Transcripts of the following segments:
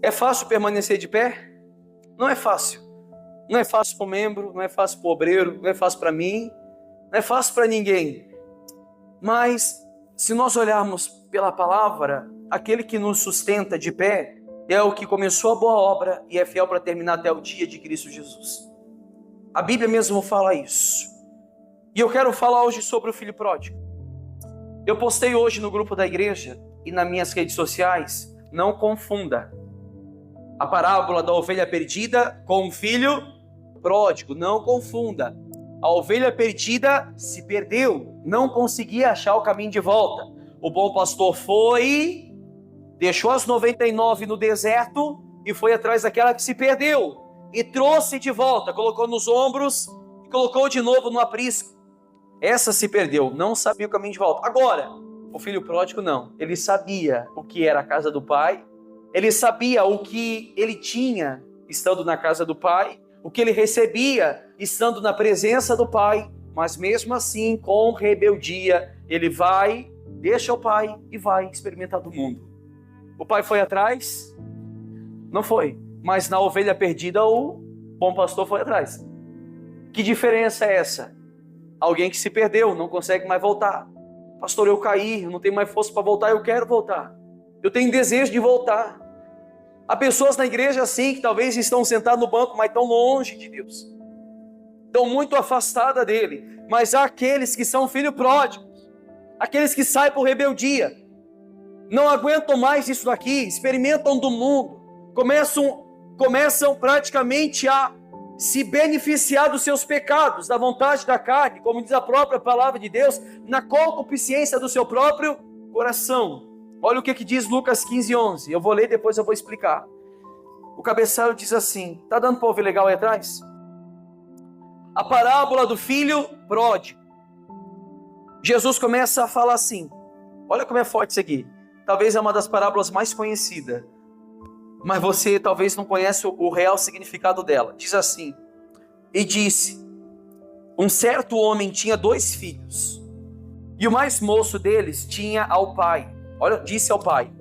É fácil permanecer de pé? Não é fácil. Não é fácil para o membro, não é fácil para o obreiro, não é fácil para mim, não é fácil para ninguém. Mas, se nós olharmos pela palavra, aquele que nos sustenta de pé é o que começou a boa obra e é fiel para terminar até o dia de Cristo Jesus. A Bíblia mesmo fala isso. E eu quero falar hoje sobre o filho pródigo. Eu postei hoje no grupo da igreja e nas minhas redes sociais, não confunda a parábola da ovelha perdida com o filho pródigo, não confunda. A ovelha perdida se perdeu, não conseguia achar o caminho de volta. O bom pastor foi, deixou as 99 no deserto e foi atrás daquela que se perdeu. E trouxe de volta, colocou nos ombros e colocou de novo no aprisco. Essa se perdeu, não sabia o caminho de volta. Agora, o filho pródigo não. Ele sabia o que era a casa do pai. Ele sabia o que ele tinha estando na casa do pai. O que ele recebia estando na presença do pai. Mas mesmo assim, com rebeldia, ele vai, deixa o pai e vai experimentar do mundo. O pai foi atrás? Não foi. Mas na ovelha perdida, o bom pastor foi atrás. Que diferença é essa? Alguém que se perdeu, não consegue mais voltar. Pastor, eu caí, eu não tenho mais força para voltar, eu quero voltar. Eu tenho desejo de voltar. Há pessoas na igreja assim, que talvez estão sentadas no banco, mas estão longe de Deus. Estão muito afastadas dele. Mas há aqueles que são filhos pródigos. Aqueles que saem por rebeldia. Não aguentam mais isso daqui, experimentam do mundo. Começam praticamente a se beneficiar dos seus pecados, da vontade da carne, como diz a própria palavra de Deus, na concupiscência do seu próprio coração. Olha o que diz Lucas 15:11. Eu vou ler, depois eu vou explicar. O cabeçalho diz assim, tá dando para ouvir legal aí atrás? A parábola do filho pródigo. Jesus começa a falar assim, olha como é forte isso aqui. Talvez é uma das parábolas mais conhecidas, mas você talvez não conhece o real significado dela. Diz assim, e disse, um certo homem tinha 2 filhos, e o mais moço deles tinha ao pai. Olha, disse ao pai,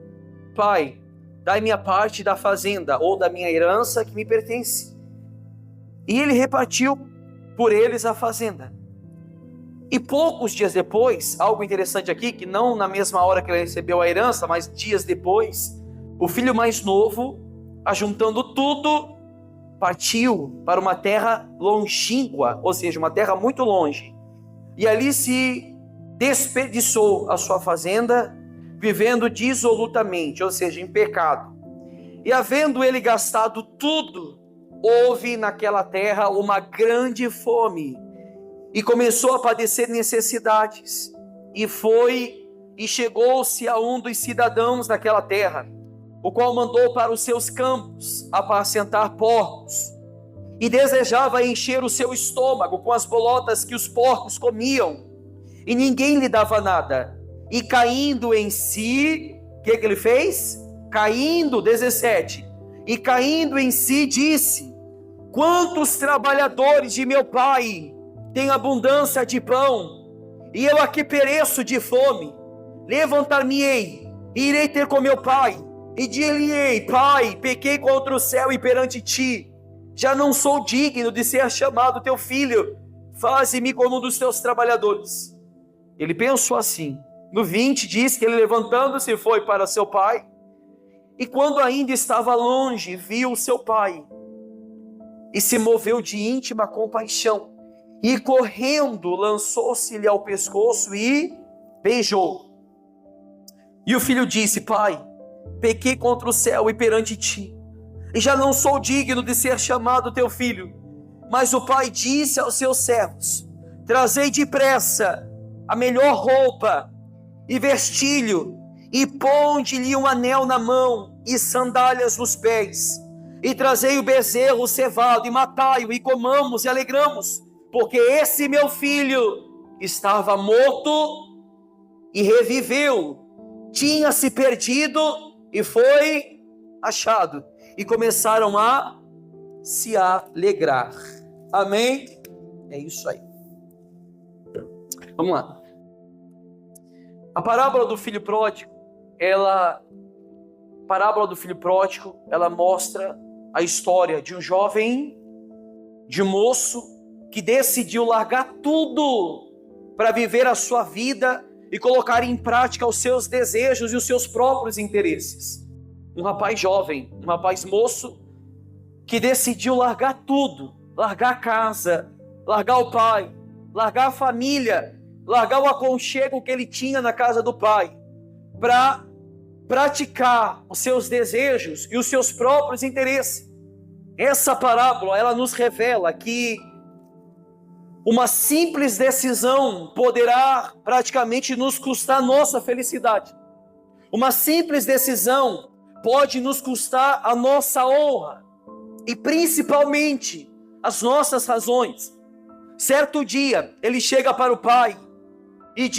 pai, dai minha parte da fazenda, ou da minha herança que me pertence. E ele repartiu por eles a fazenda. E poucos dias depois, algo interessante aqui, que não na mesma hora que ele recebeu a herança, mas dias depois, o filho mais novo, ajuntando tudo, partiu para uma terra longínqua, ou seja, uma terra muito longe. E ali se desperdiçou a sua fazenda, vivendo dissolutamente, ou seja, em pecado. E havendo ele gastado tudo, houve naquela terra uma grande fome, e começou a padecer necessidades. E chegou-se a um dos cidadãos daquela terra, o qual mandou para os seus campos apacentar porcos, e desejava encher o seu estômago com as bolotas que os porcos comiam, e ninguém lhe dava nada. E caindo em si, o que ele fez? 17. E caindo em si, disse, quantos trabalhadores de meu pai têm abundância de pão, e eu aqui pereço de fome. Levantar-me-ei, e irei ter com meu pai, e dir-lhe-ei, pai, pequei contra o céu e perante ti, já não sou digno de ser chamado teu filho, faze-me como um dos teus trabalhadores. Ele pensou assim. No 20 diz que ele levantando-se foi para seu pai, e quando ainda estava longe, viu seu pai, e se moveu de íntima compaixão, e correndo lançou-se-lhe ao pescoço e beijou. E o filho disse, pai, pequei contra o céu e perante ti, e já não sou digno de ser chamado teu filho. Mas o pai disse aos seus servos, trazei depressa a melhor roupa e vestilho, e ponde-lhe um anel na mão e sandálias nos pés, e trazei o bezerro cevado e matai-o, e comamos e alegramos, porque esse meu filho estava morto e reviveu, tinha se perdido e foi achado. E começaram a se alegrar. Amém? É isso aí. Vamos lá. A parábola do filho pródigo, ela A parábola do filho pródigo, ela mostra a história de um jovem, de um moço, que decidiu largar tudo para viver a sua vida e colocar em prática os seus desejos e os seus próprios interesses. Um rapaz jovem, um rapaz moço, que decidiu largar tudo, largar a casa, largar o pai, largar a família, largar o aconchego que ele tinha na casa do pai, para praticar os seus desejos e os seus próprios interesses. Essa parábola, ela nos revela que uma simples decisão poderá praticamente nos custar nossa felicidade. Uma simples decisão pode nos custar a nossa honra e principalmente as nossas razões. Certo dia, ele chega para o pai e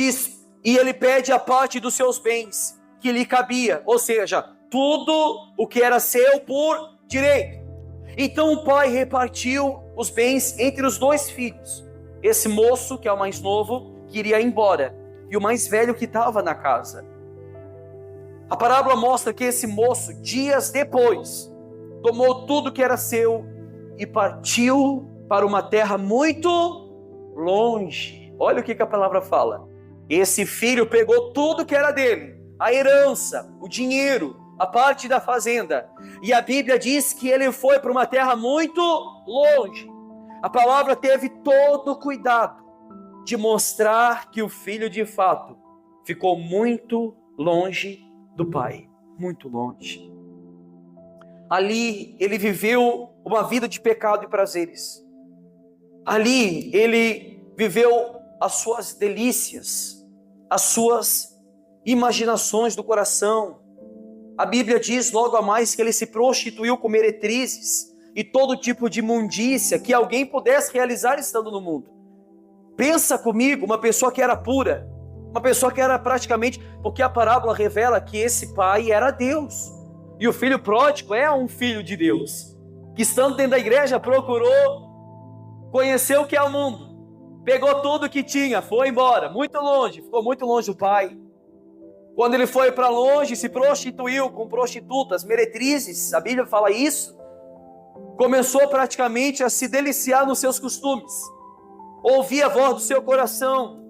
ele pede a parte dos seus bens que lhe cabia, ou seja, tudo o que era seu por direito. Então o pai repartiu os bens entre os dois filhos. Esse moço, que é o mais novo, queria ir embora, e o mais velho que estava na casa. A parábola mostra que esse moço, dias depois, tomou tudo que era seu e partiu para uma terra muito longe. Olha o que a palavra fala. Esse filho pegou tudo que era dele, a herança, o dinheiro, a parte da fazenda, e a Bíblia diz que ele foi para uma terra muito longe. A palavra teve todo o cuidado de mostrar que o filho de fato ficou muito longe do pai, muito longe. Ali ele viveu uma vida de pecado e prazeres. Ali ele viveu as suas delícias, as suas imaginações do coração. A Bíblia diz logo a mais que ele se prostituiu com meretrizes e todo tipo de imundícia que alguém pudesse realizar estando no mundo. Pensa comigo, uma pessoa que era pura, uma pessoa que era praticamente, porque a parábola revela que esse pai era Deus, e o filho pródigo é um filho de Deus, que estando dentro da igreja procurou conhecer o que é o mundo, pegou tudo que tinha, foi embora, muito longe, ficou muito longe do pai. Quando ele foi para longe, se prostituiu com prostitutas, meretrizes, a Bíblia fala isso, começou praticamente a se deliciar nos seus costumes, ouvir a voz do seu coração.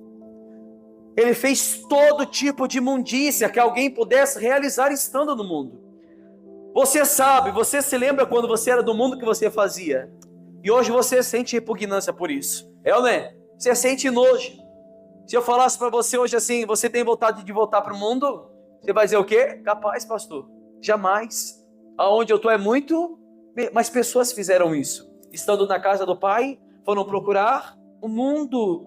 Ele fez todo tipo de imundícia que alguém pudesse realizar estando no mundo. Você sabe, você se lembra quando você era do mundo que você fazia? E hoje você sente repugnância por isso. É ou não é? Você sente nojo. Se eu falasse para você hoje assim, você tem vontade de voltar para o mundo? Você vai dizer o quê? Capaz, pastor. Jamais. Aonde eu estou é muito... Mas pessoas fizeram isso. Estando na casa do pai, foram procurar o mundo.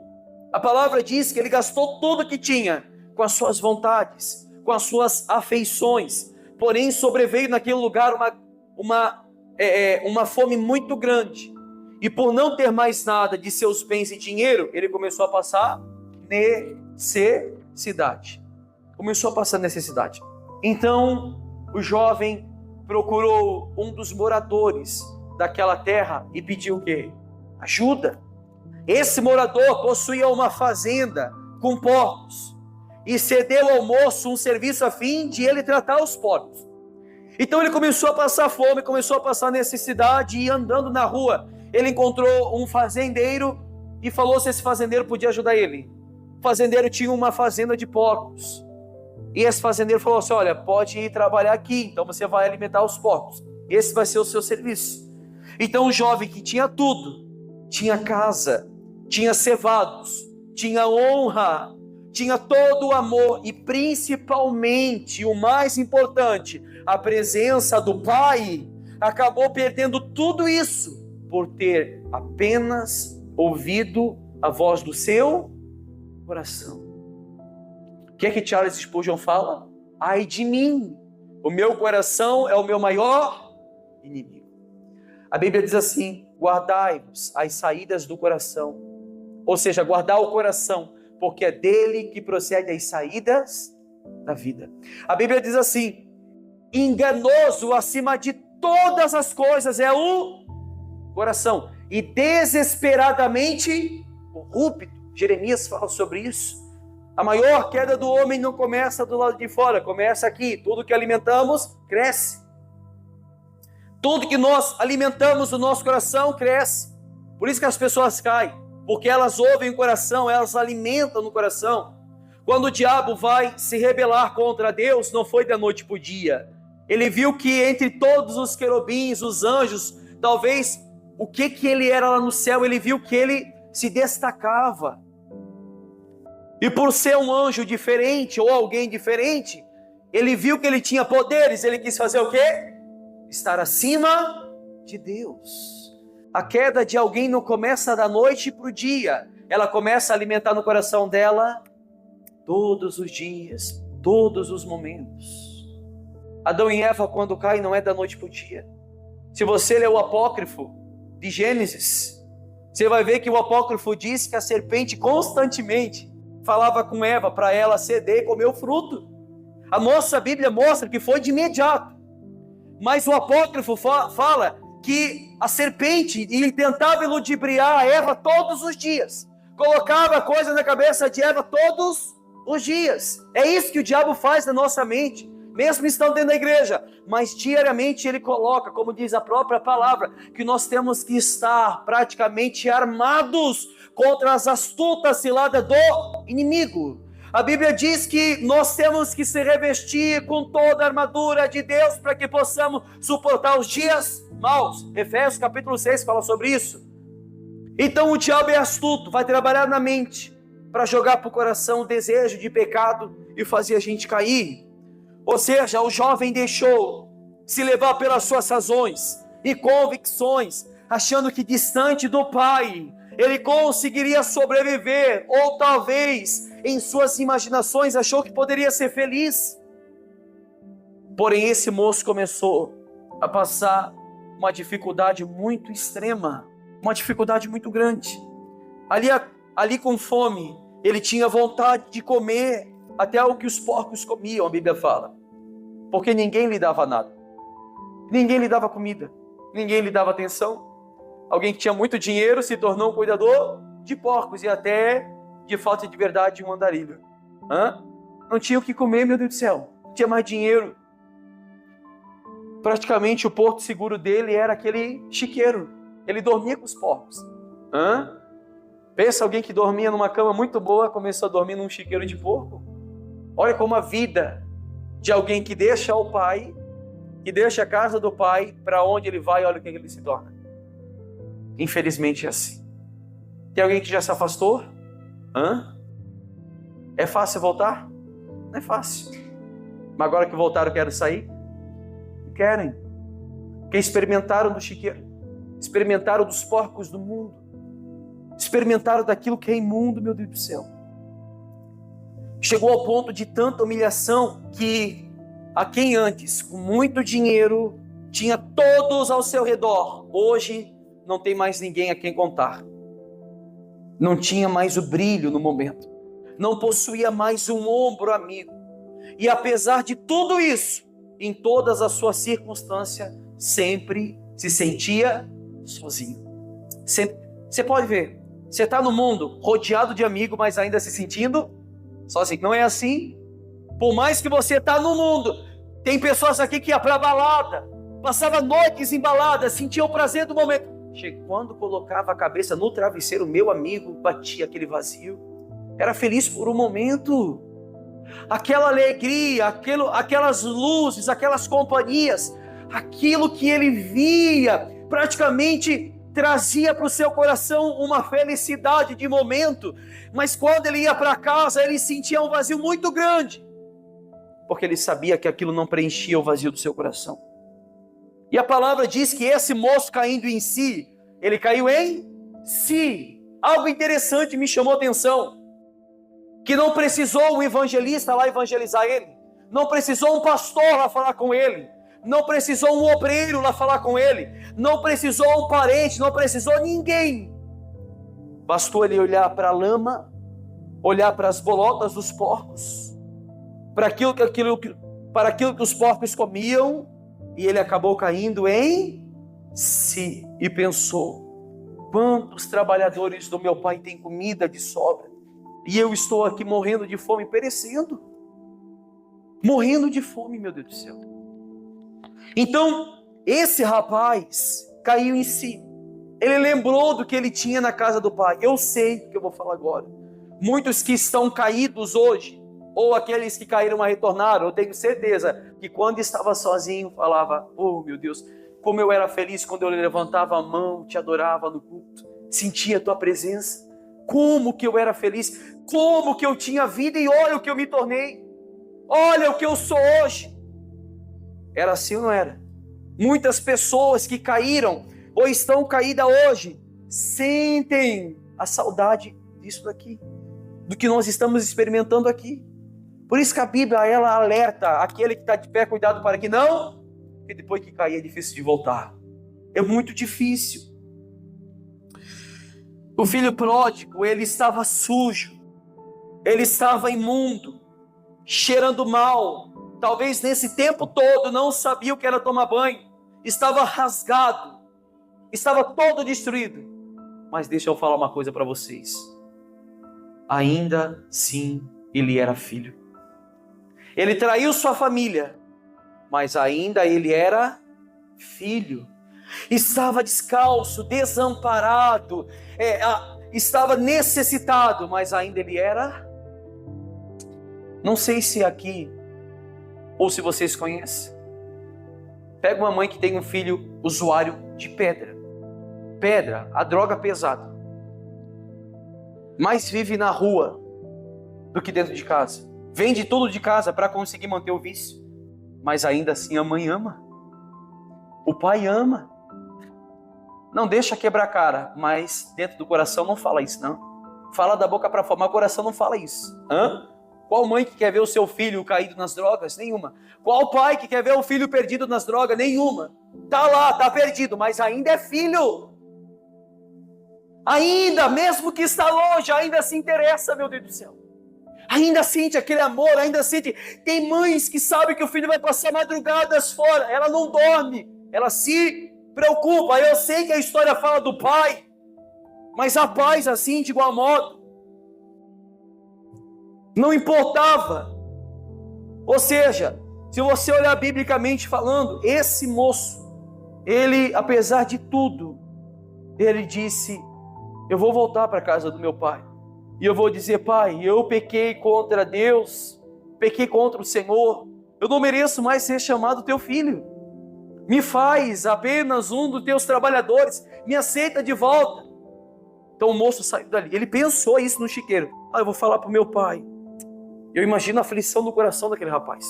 A palavra diz que ele gastou tudo que tinha com as suas vontades, com as suas afeições. Porém, sobreveio naquele lugar uma fome muito grande. E por não ter mais nada de seus bens e dinheiro, ele começou a passar necessidade. Começou a passar necessidade. Então, o jovem procurou um dos moradores daquela terra e pediu o quê? Ajuda. Esse morador possuía uma fazenda com porcos e cedeu ao moço um serviço a fim de ele tratar os porcos. Então ele começou a passar fome, começou a passar necessidade, e andando na rua, ele encontrou um fazendeiro e falou se esse fazendeiro podia ajudar ele. O fazendeiro tinha uma fazenda de porcos. E esse fazendeiro falou assim: olha, pode ir trabalhar aqui, então você vai alimentar os porcos. Esse vai ser o seu serviço. Então o jovem que tinha tudo, tinha casa, tinha cevados, tinha honra, tinha todo o amor e principalmente, o mais importante, a presença do pai, acabou perdendo tudo isso por ter apenas ouvido a voz do seu coração. O que é que Charles Spurgeon fala? Ai de mim, o meu coração é o meu maior inimigo. A Bíblia diz assim: guardai-vos as saídas do coração, ou seja, guardar o coração, porque é dele que procede as saídas da vida. A Bíblia diz assim: enganoso acima de todas as coisas é o coração, e desesperadamente corrupto. Jeremias fala sobre isso. A maior queda do homem não começa do lado de fora, começa aqui. Tudo que alimentamos, cresce. Tudo que nós alimentamos no nosso coração, cresce. Por isso que as pessoas caem, porque elas ouvem o coração, elas alimentam no coração. Quando o diabo vai se rebelar contra Deus, não foi da noite para o dia. Ele viu que entre todos os querubins, os anjos, talvez o que ele era lá no céu, ele viu que ele se destacava. E por ser um anjo diferente ou alguém diferente, ele viu que ele tinha poderes, ele quis fazer o quê? Estar acima de Deus. A queda de alguém não começa da noite para o dia, ela começa a alimentar no coração dela todos os dias, todos os momentos. Adão e Eva, quando caem, não é da noite para o dia. Se você ler o apócrifo de Gênesis, você vai ver que o apócrifo diz que a serpente constantemente falava com Eva para ela ceder e comer o fruto. A nossa Bíblia mostra que foi de imediato, mas o apócrifo fala que a serpente ele tentava ludibriar a Eva todos os dias, colocava coisa na cabeça de Eva todos os dias. É isso que o diabo faz na nossa mente, mesmo estando dentro da igreja, mas diariamente ele coloca, como diz a própria palavra, que nós temos que estar praticamente armados contra as astutas ciladas do inimigo. A Bíblia diz que nós temos que se revestir com toda a armadura de Deus para que possamos suportar os dias maus. Efésios capítulo 6 fala sobre isso. Então o diabo é astuto, vai trabalhar na mente para jogar para o coração o desejo de pecado e fazer a gente cair. Ou seja, o jovem deixou se levar pelas suas razões e convicções, achando que distante do pai ele conseguiria sobreviver, ou talvez em suas imaginações achou que poderia ser feliz. Porém esse moço começou a passar uma dificuldade muito extrema, uma dificuldade muito grande. Ali com fome, ele tinha vontade de comer até o que os porcos comiam, a Bíblia fala, porque ninguém lhe dava nada, ninguém lhe dava comida, ninguém lhe dava atenção. Alguém que tinha muito dinheiro se tornou um cuidador de porcos e até, de falta de verdade, um andarilho. Não tinha o que comer, meu Deus do céu, não tinha mais dinheiro. Praticamente o porto seguro dele era aquele chiqueiro, ele dormia com os porcos. Pensa alguém que dormia numa cama muito boa, começou a dormir num chiqueiro de porco. Olha como a vida de alguém que deixa o pai, que deixa a casa do pai, para onde ele vai, olha o que ele se torna. Infelizmente é assim. Tem alguém que já se afastou? É fácil voltar? Não é fácil. Mas agora que voltaram, querem sair? Não querem. Porque experimentaram do chiqueiro, experimentaram dos porcos do mundo, experimentaram daquilo que é imundo, meu Deus do céu. Chegou ao ponto de tanta humilhação que a quem antes, com muito dinheiro, tinha todos ao seu redor, hoje não tem mais ninguém a quem contar. Não tinha mais o brilho no momento. Não possuía mais um ombro amigo. E apesar de tudo isso, em todas as suas circunstâncias, sempre se sentia sozinho. Você pode ver, você está no mundo rodeado de amigos, mas ainda se sentindo sozinho. Não é assim? Por mais que você está no mundo, tem pessoas aqui que iam para a balada, passava noites em balada, sentia o prazer do momento. Quando colocava a cabeça no travesseiro, meu amigo, batia aquele vazio. Era feliz por um momento. Aquela alegria, aquelas luzes, aquelas companhias, aquilo que ele via, praticamente trazia para o seu coração uma felicidade de momento. Mas quando ele ia para casa, ele sentia um vazio muito grande, porque ele sabia que aquilo não preenchia o vazio do seu coração. E a palavra diz que esse moço caindo em si, ele caiu em si. Algo interessante me chamou a atenção, que não precisou um evangelista lá evangelizar ele, não precisou um pastor lá falar com ele, não precisou um obreiro lá falar com ele, não precisou um parente, não precisou ninguém. Bastou ele olhar para a lama, olhar para as bolotas dos porcos, para aquilo que os porcos comiam, e ele acabou caindo em si e pensou: quantos trabalhadores do meu pai têm comida de sobra? E eu estou aqui morrendo de fome, perecendo. Morrendo de fome, meu Deus do céu. Então, esse rapaz caiu em si. Ele lembrou do que ele tinha na casa do pai. Eu sei o que eu vou falar agora. Muitos que estão caídos hoje, ou aqueles que caíram a retornar, eu tenho certeza que quando estava sozinho, falava: oh meu Deus, como eu era feliz quando eu levantava a mão, te adorava no culto, sentia a tua presença. Como que eu era feliz, como que eu tinha vida, e olha o que eu me tornei. Olha o que eu sou hoje. Era assim ou não era? Muitas pessoas que caíram ou estão caídas hoje sentem a saudade disso daqui, do que nós estamos experimentando aqui. Por isso que a Bíblia, ela alerta aquele que está de pé, cuidado para que não, porque depois que cair é difícil de voltar. É muito difícil. O filho pródigo, ele estava sujo, ele estava imundo, cheirando mal. Talvez nesse tempo todo não sabia o que era tomar banho, estava rasgado, estava todo destruído. Mas deixa eu falar uma coisa para vocês. Ainda sim, ele era filho. Ele traiu sua família, mas ainda ele era filho. Estava descalço, desamparado, estava necessitado, mas ainda ele era. Não sei se aqui, ou se vocês conhecem. Pega uma mãe que tem um filho usuário de pedra. Pedra, a droga pesada. Mais vive na rua do que dentro de casa. Vende tudo de casa para conseguir manter o vício. Mas ainda assim a mãe ama. O pai ama. Não deixa quebrar a cara, mas dentro do coração não fala isso, não. Fala da boca para fora, mas o coração não fala isso. Qual mãe que quer ver o seu filho caído nas drogas? Nenhuma. Qual pai que quer ver o filho perdido nas drogas? Nenhuma. Tá lá, tá perdido, mas ainda é filho. Ainda, mesmo que está longe, ainda se interessa, meu Deus do céu. Ainda sente aquele amor, ainda sente. Tem mães que sabem que o filho vai passar madrugadas fora, ela não dorme, ela se preocupa. Eu sei que a história fala do pai, mas há pais assim, de igual modo. Não importava. Ou seja, se você olhar biblicamente falando, esse moço, ele, apesar de tudo, ele disse: eu vou voltar para a casa do meu pai. E eu vou dizer: pai, eu pequei contra Deus, pequei contra o Senhor, eu não mereço mais ser chamado teu filho. Me faz apenas um dos teus trabalhadores, me aceita de volta. Então o moço saiu dali, ele pensou isso no chiqueiro: eu vou falar para o meu pai. Eu imagino a aflição do coração daquele rapaz,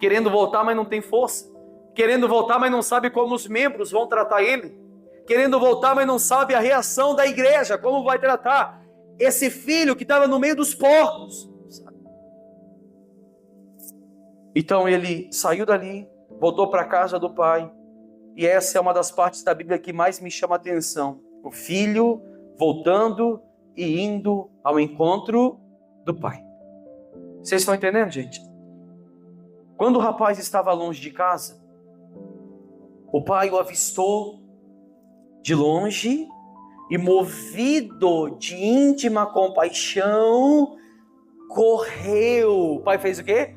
querendo voltar, mas não tem força, querendo voltar, mas não sabe como os membros vão tratar ele, querendo voltar, mas não sabe a reação da igreja, como vai tratar esse filho que estava no meio dos porcos. Então ele saiu dali, voltou para a casa do pai, e essa é uma das partes da Bíblia que mais me chama a atenção: o filho voltando e indo ao encontro do pai. Vocês estão entendendo, gente? Quando o rapaz estava longe de casa, o pai o avistou de longe e, movido de íntima compaixão, correu. O pai fez o quê?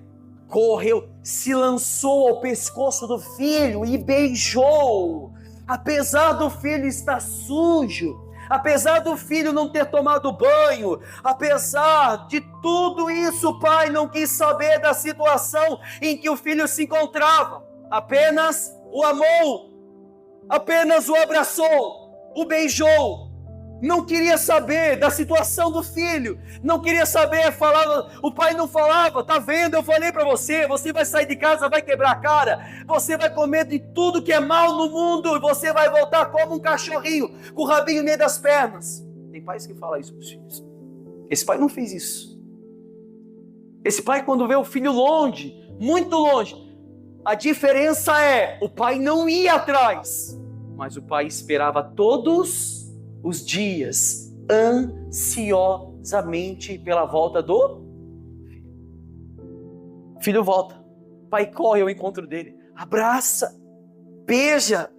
Correu, se lançou ao pescoço do filho e beijou. Apesar do filho estar sujo, apesar do filho não ter tomado banho, apesar de tudo isso, o pai não quis saber da situação em que o filho se encontrava. Apenas o amou, apenas o abraçou, o beijou. Não queria saber da situação do filho, não queria saber, falava, o pai não falava: tá vendo, eu falei para você, você vai sair de casa, vai quebrar a cara, você vai comer de tudo que é mal no mundo, e você vai voltar como um cachorrinho, com o rabinho no meio das pernas. Tem pais que falam isso para os filhos. Esse pai não fez isso. Esse pai, quando vê o filho longe, muito longe, a diferença é, o pai não ia atrás, mas o pai esperava todos os dias, ansiosamente, pela volta do filho. O filho volta, o pai corre ao encontro dele, abraça, beija,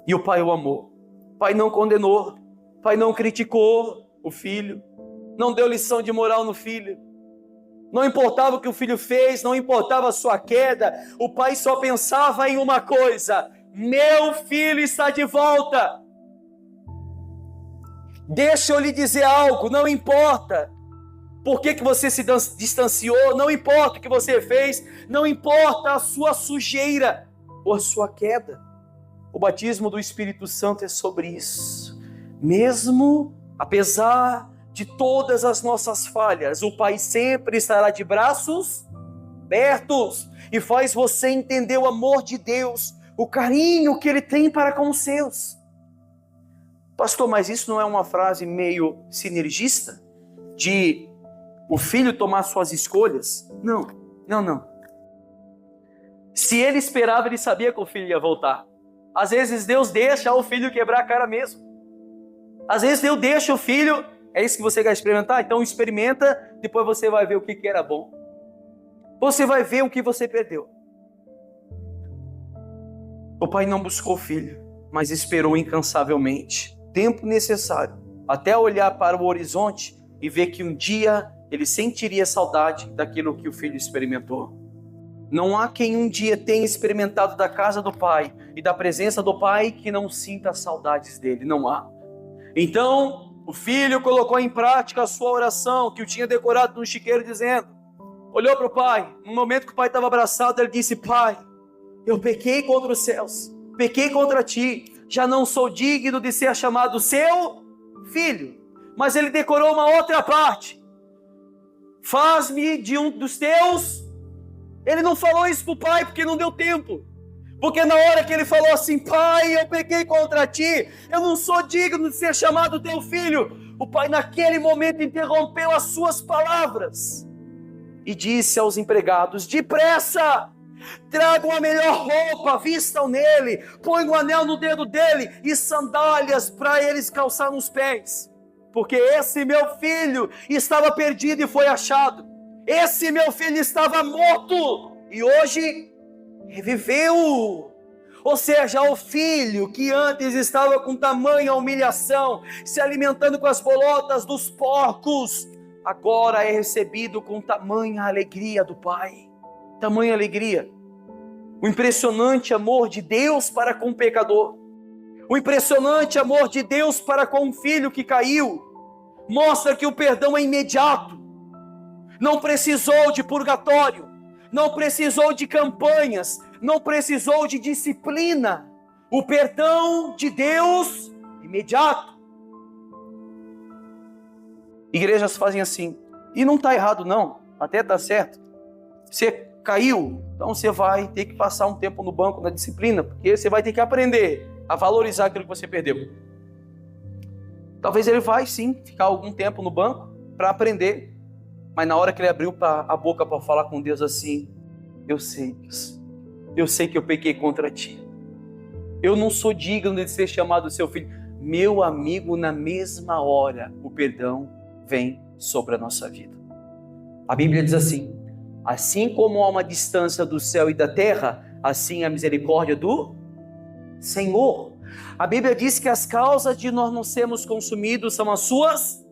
e o pai o amou. O pai não condenou, o pai não criticou o filho, não deu lição de moral no filho. Não importava o que o filho fez, não importava a sua queda, o pai só pensava em uma coisa: meu filho está de volta. Deixa eu lhe dizer algo, não importa por que você se distanciou, não importa o que você fez, não importa a sua sujeira ou a sua queda. O batismo do Espírito Santo é sobre isso. Mesmo apesar de todas as nossas falhas, o Pai sempre estará de braços abertos e faz você entender o amor de Deus, o carinho que Ele tem para com os seus. Pastor, mas isso não é uma frase meio sinergista? De o filho tomar suas escolhas? Não. Se ele esperava, ele sabia que o filho ia voltar. Às vezes Deus deixa o filho quebrar a cara mesmo. Às vezes Deus deixa o filho, é isso que você quer experimentar? Então experimenta, depois você vai ver o que era bom. Você vai ver o que você perdeu. O pai não buscou o filho, mas esperou incansavelmente, tempo necessário, até olhar para o horizonte e ver que um dia ele sentiria saudade daquilo que o filho experimentou. Não há quem um dia tenha experimentado da casa do pai e da presença do pai que não sinta saudades dele, não há. Então, o filho colocou em prática a sua oração, que o tinha decorado no chiqueiro, dizendo, olhou para o pai, no momento que o pai estava abraçado, ele disse, pai, eu pequei contra os céus, pequei contra ti, já não sou digno de ser chamado seu filho. Mas ele decorou uma outra parte, faz-me de um dos teus. Ele não falou isso para o pai porque não deu tempo. Porque na hora que ele falou assim, pai, eu pequei contra ti, eu não sou digno de ser chamado teu filho, o pai naquele momento interrompeu as suas palavras e disse aos empregados, depressa, tragam a melhor roupa, vistam nele, põem um anel no dedo dele e sandálias para eles calçar nos pés. Porque esse meu filho estava perdido e foi achado. Esse meu filho estava morto e hoje reviveu. Ou seja, o filho que antes estava com tamanha humilhação, se alimentando com as bolotas dos porcos, agora é recebido com tamanha alegria do Pai. Tamanha alegria. O impressionante amor de Deus para com o pecador. O impressionante amor de Deus para com o filho que caiu. Mostra que o perdão é imediato. Não precisou de purgatório, não precisou de campanhas, não precisou de disciplina. O perdão de Deus, imediato. Igrejas fazem assim, e não está errado não, até está certo. Você caiu, então você vai ter que passar um tempo no banco na disciplina, porque você vai ter que aprender a valorizar aquilo que você perdeu. Talvez ele vai sim ficar algum tempo no banco para aprender. Mas na hora que ele abriu a boca para falar com Deus assim, eu sei, Deus, eu sei que eu pequei contra ti. Eu não sou digno de ser chamado seu filho. Meu amigo, na mesma hora, o perdão vem sobre a nossa vida. A Bíblia diz assim como há uma distância do céu e da terra, assim a misericórdia do Senhor. A Bíblia diz que as causas de nós não sermos consumidos são as suas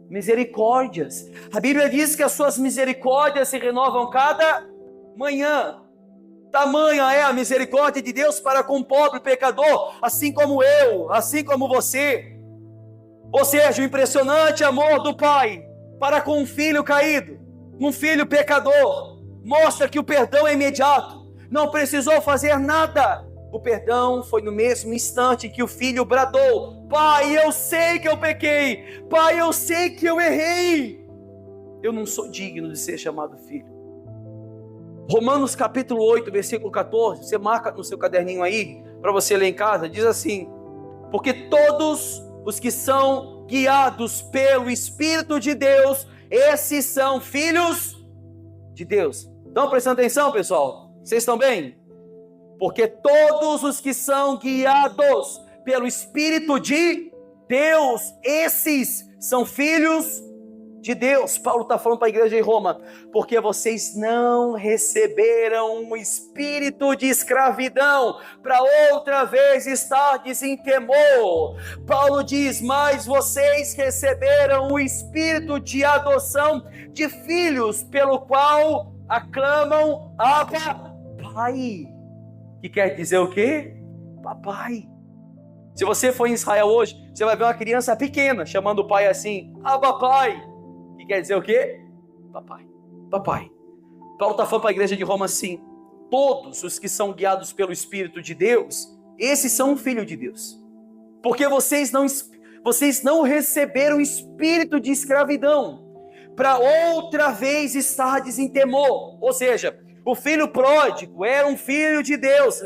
misericórdias. A Bíblia diz que as suas misericórdias se renovam cada manhã. Tamanha é a misericórdia de Deus para com o pobre pecador, assim como eu, assim como você. Ou seja, o impressionante amor do Pai para com um filho caído, um filho pecador, mostra que o perdão é imediato. Não precisou fazer nada. O perdão foi no mesmo instante que o filho bradou, pai, eu sei que eu pequei, pai, eu sei que eu errei, eu não sou digno de ser chamado filho. Romanos capítulo 8, versículo 14, você marca no seu caderninho aí, para você ler em casa, diz assim, porque todos os que são guiados pelo Espírito de Deus, esses são filhos de Deus. Estão prestando atenção, pessoal? Vocês estão bem? Porque todos os que são guiados pelo Espírito de Deus, esses são filhos de Deus. Paulo está falando para a igreja de Roma, porque vocês não receberam um espírito de escravidão, para outra vez estardes em temor. Paulo diz, mas vocês receberam o espírito de adoção de filhos, pelo qual aclamam Abba, Pai. Que quer dizer o quê? Papai. Se você for em Israel hoje, você vai ver uma criança pequena chamando o pai assim, Abba, Pai. Que quer dizer o quê? Papai. Papai. Paulo está falando para a igreja de Roma assim, todos os que são guiados pelo Espírito de Deus, esses são filhos de Deus. Porque vocês não receberam espírito de escravidão, para outra vez estardes em temor. Ou seja, o filho pródigo era um filho de Deus,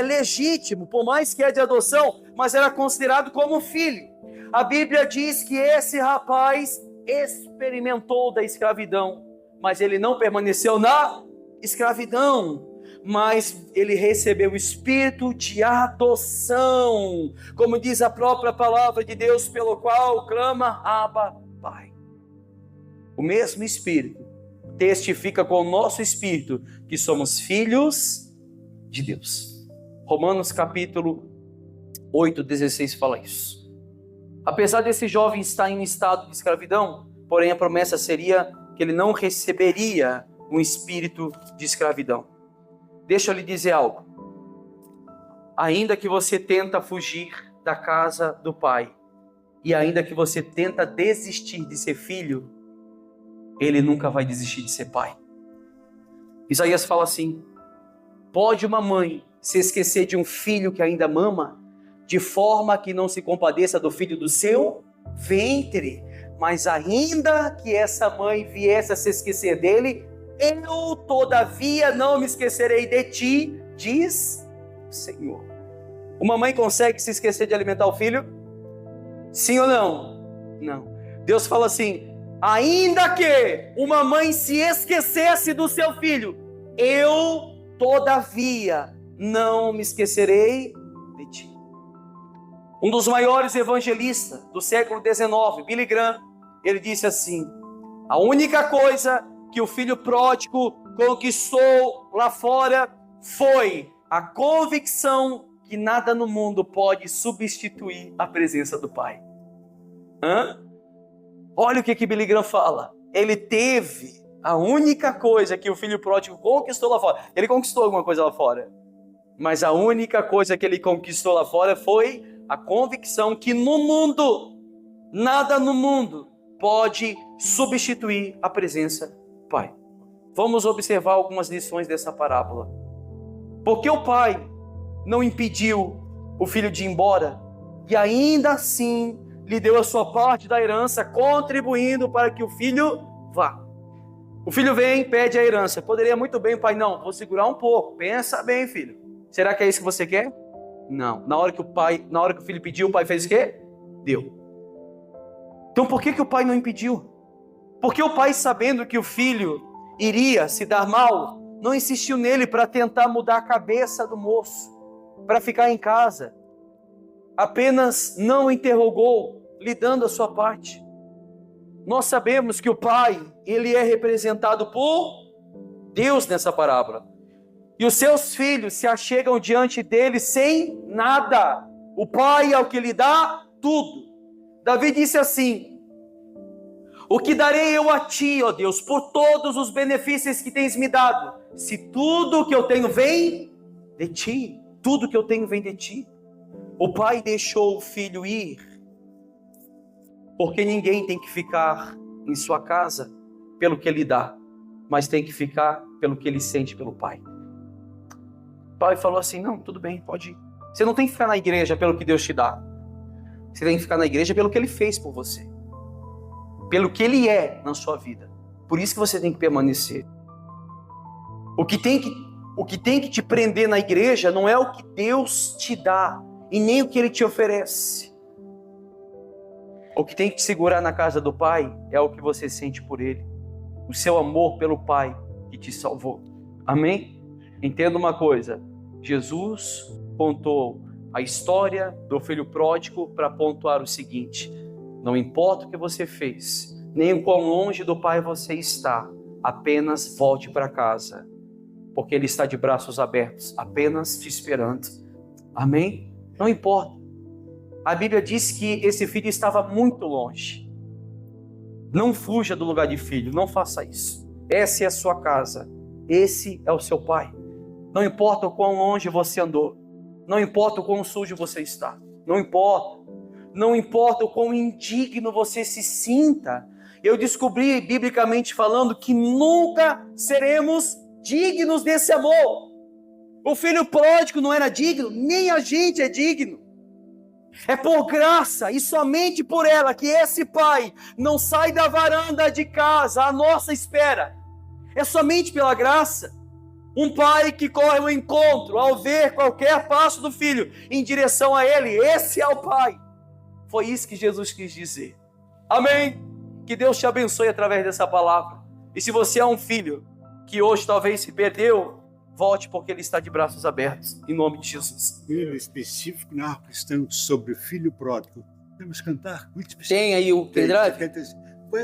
legítimo, por mais que é de adoção, mas era considerado como filho. A Bíblia diz que esse rapaz experimentou da escravidão, mas ele não permaneceu na escravidão, mas ele recebeu o espírito de adoção, como diz a própria palavra de Deus, pelo qual clama Abba, Pai. O mesmo espírito testifica com o nosso espírito que somos filhos de Deus. Romanos capítulo 8:16 fala isso. Apesar desse jovem estar em estado de escravidão, porém a promessa seria que ele não receberia um espírito de escravidão. Deixa eu lhe dizer algo. Ainda que você tenta fugir da casa do pai, e ainda que você tenta desistir de ser filho, ele nunca vai desistir de ser pai. Isaías fala assim, pode uma mãe se esquecer de um filho que ainda mama, de forma que não se compadeça do filho do seu ventre, mas ainda que essa mãe viesse a se esquecer dele, eu todavia não me esquecerei de ti, diz o Senhor. Uma mãe consegue se esquecer de alimentar o filho? Sim ou não? Não. Deus fala assim, ainda que uma mãe se esquecesse do seu filho, eu todavia não me esquecerei de ti. Um dos maiores evangelistas do século XIX, Billy Graham, ele disse assim, a única coisa que o filho pródigo conquistou lá fora foi a convicção que nada no mundo pode substituir a presença do pai. Olha o que Billy Graham fala. Ele teve a única coisa que o filho pródigo conquistou lá fora. Ele conquistou alguma coisa lá fora, mas a única coisa que ele conquistou lá fora foi a convicção que no mundo, nada no mundo pode substituir a presença do pai. Vamos observar algumas lições dessa parábola. Porque o pai não impediu o filho de ir embora e ainda assim lhe deu a sua parte da herança, contribuindo para que o filho vá. O filho vem, pede a herança. Poderia muito bem o pai, não, vou segurar um pouco. Pensa bem, filho. Será que é isso que você quer? Não. Na hora que o filho pediu, o pai fez o quê? Deu. Então por que o pai não impediu? Porque o pai, sabendo que o filho iria se dar mal, não insistiu nele para tentar mudar a cabeça do moço, para ficar em casa. Apenas não interrogou, lhe dando a sua parte. Nós sabemos que o pai, ele é representado por Deus nessa parábola. E os seus filhos se achegam diante dele sem nada. O pai é o que lhe dá tudo. Davi disse assim, o que darei eu a ti, ó Deus, por todos os benefícios que tens me dado, se tudo que eu tenho vem de ti, tudo que eu tenho vem de ti. O pai deixou o filho ir, porque ninguém tem que ficar em sua casa pelo que ele dá, mas tem que ficar pelo que ele sente pelo pai. O pai falou assim, não, tudo bem, pode ir. Você não tem que ficar na igreja pelo que Deus te dá. Você tem que ficar na igreja pelo que ele fez por você, pelo que ele é na sua vida. Por isso que você tem que permanecer. O que tem que te prender na igreja não é o que Deus te dá e nem o que ele te oferece. O que tem que te segurar na casa do pai é o que você sente por ele, o seu amor pelo pai que te salvou. Amém? Entenda uma coisa, Jesus contou a história do filho pródigo para pontuar o seguinte, não importa o que você fez, nem o quão longe do Pai você está. Apenas volte para casa, porque Ele está de braços abertos, apenas te esperando. Amém? Não importa. A Bíblia diz que esse filho estava muito longe. Não fuja do lugar de filho, não faça isso. Essa é a sua casa, esse é o seu pai. Não importa o quão longe você andou, não importa o quão sujo você está, não importa. Não importa o quão indigno você se sinta. Eu descobri, biblicamente falando, que nunca seremos dignos desse amor. O filho pródigo não era digno, nem a gente é digno. É por graça e somente por ela que esse pai não sai da varanda de casa à nossa espera. É somente pela graça. Um pai que corre ao encontro ao ver qualquer passo do filho em direção a ele. Esse é o pai. Foi isso que Jesus quis dizer. Amém? Que Deus te abençoe através dessa palavra. E se você é um filho que hoje talvez se perdeu, volte, porque Ele está de braços abertos, em nome de Jesus. Ele específico na questão sobre o filho pródigo. Vamos cantar? Muito específico. Tem aí o pendrive?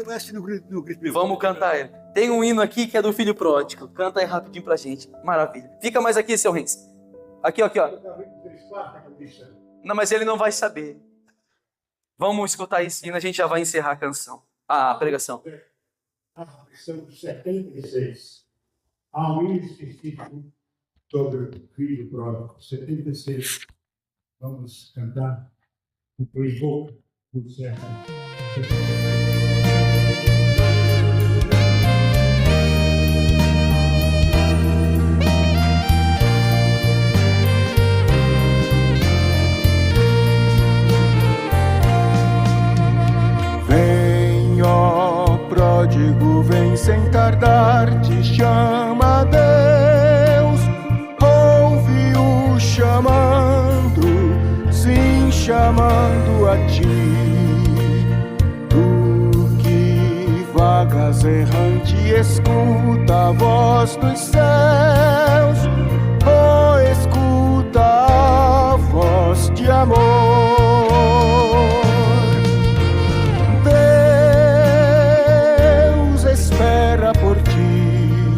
Vai assim no grito. Vamos cantar ele. Tem um hino aqui que é do filho pródigo. Canta aí rapidinho pra gente. Maravilha. Fica mais aqui, seu Renz. Aqui, ó. Não, mas ele não vai saber. Vamos escutar esse hino, a gente já vai encerrar a canção. A pregação. A questão 76. Há um hino específico sobre o filho pródigo. 76. Vamos cantar o Playbook do Serra. Vem, ó pródigo, vem sem tardar, te chama Deus. Ouve-o chamando, sim, chamando a ti. Tu que vagas errante, escuta a voz dos céus. Oh, escuta a voz de amor. Espera por ti,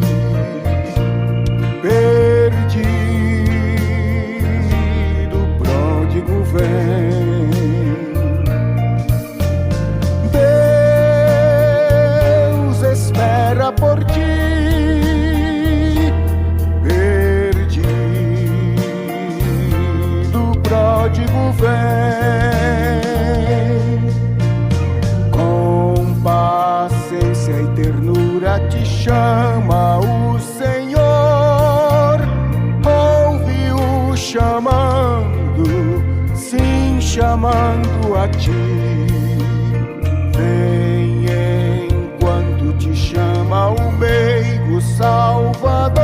perdido, pródigo vem. Deus espera por ti, perdido, pródigo vem. Com paciência e ternura te chama o Senhor, ouve-o chamando, sim, chamando a ti. Vem enquanto te chama o meigo Salvador.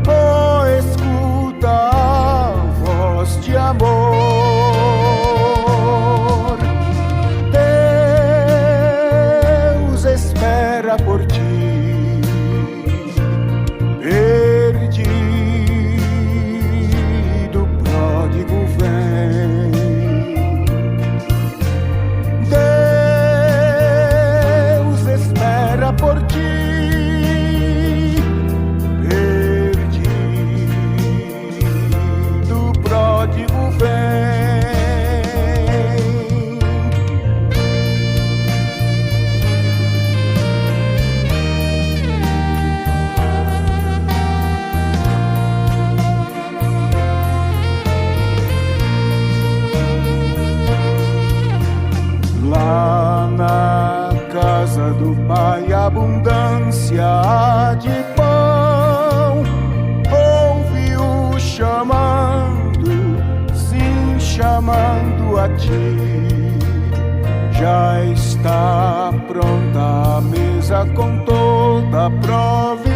Oh, escuta a voz de amor. Espera por ti, perdido, pródigo vem. Deus espera por ti, perdido, pródigo vem. Lá na casa do Pai, abundância há de pão. Ouve-o chamando, sim, chamando a ti. Já está pronta a mesa com toda a providência.